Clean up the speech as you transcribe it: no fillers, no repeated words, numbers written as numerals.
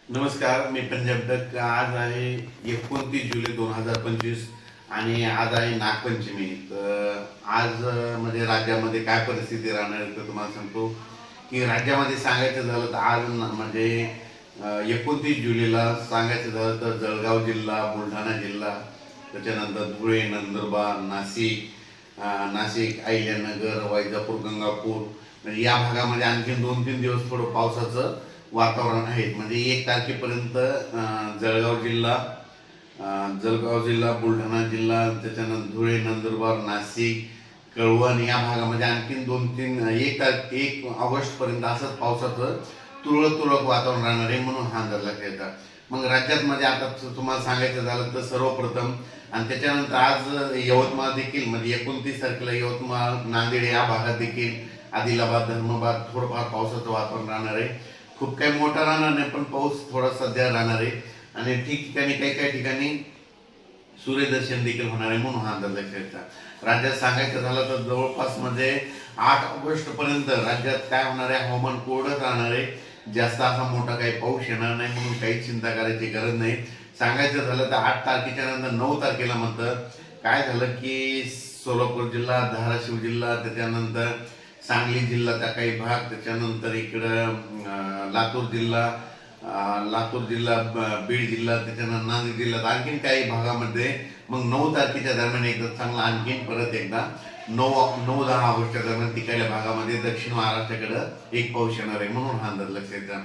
नमस्कार, मी पंजाब डक. आज आहे 29 जुलै 2025 आणि आज आहे नागपंचमी. तर आज म्हणजे राज्यामध्ये काय परिस्थिती राहणार आहे तर तुम्हाला सांगतो की राज्यामध्ये सांगायचं झालं तर आज म्हणजे 29 जुलैला सांगायचं झालं तर जळगाव जिल्हा, बुलढाणा जिल्हा, त्याच्यानंतर धुळे, नंदुरबार, नाशिक, अहिल्यानगर, वैजापूर, गंगापूर म्हणजे या भागामध्ये आणखी 2-3 दिवस थोडं पावसाचं वातावरण आहे. म्हणजे 1 तारखेपर्यंत जळगाव जिल्हा, बुलढाणा जिल्हा, त्याच्यानंतर धुळे, नंदुरबार, नाशिक, कळवण या भागामध्ये आणखीन 1 ऑगस्ट पर्यंत असंच पावसाचं तुरळक वातावरण राहणार आहे, म्हणून हा अंदाज लक्षात येतात. मग राज्यात म्हणजे आता तुम्हाला सांगायचं झालं तर सर्वप्रथम आणि त्याच्यानंतर आज यवतमाळ देखील म्हणजे 29 तारखेला यवतमाळ, नांदेड या भागात देखील, आदिलाबाद, धर्माबाद थोडंफार पावसाचं वातावरण राहणार आहे. खूप काही मोठा राहणार नाही, पण पाऊस थोडा सध्या राहणार आहे आणि ठिकठिकाणी काही ठिकाणी सूर्यदर्शन देखील होणार आहे, म्हणून हा अंदाज लक्षात येतात. राज्यात सांगायचं झालं तर जवळपास म्हणजे 8 ऑगस्ट पर्यंत राज्यात काय होणार आहे, हवामान कोरडंच राहणार आहे. जास्त असा मोठा काही पाऊस येणार नाही, म्हणून काही चिंता करायची गरज नाही. सांगायचं झालं तर 8 तारखेच्या नंतर 9 तारखेला म्हणतं काय झालं की सोलापूर जिल्हा, धाराशिव जिल्हा, त्याच्यानंतर सांगली जिल्ह्याचा काही भाग, त्याच्यानंतर इकडं लातूर जिल्हा, बीड जिल्हा, त्याच्यानंतर नांदेड जिल्ह्यात आणखीन काही भागामध्ये मग 9 तारखेच्या दरम्यान एकदा चांगला आणखीन परत एकदा 9-10 ऑगस्टच्या दरम्यान तिकडल्या भागामध्ये दक्षिण महाराष्ट्राकडे एक पाऊस येणार आहे, म्हणून हा अंदाज लक्षात येतात.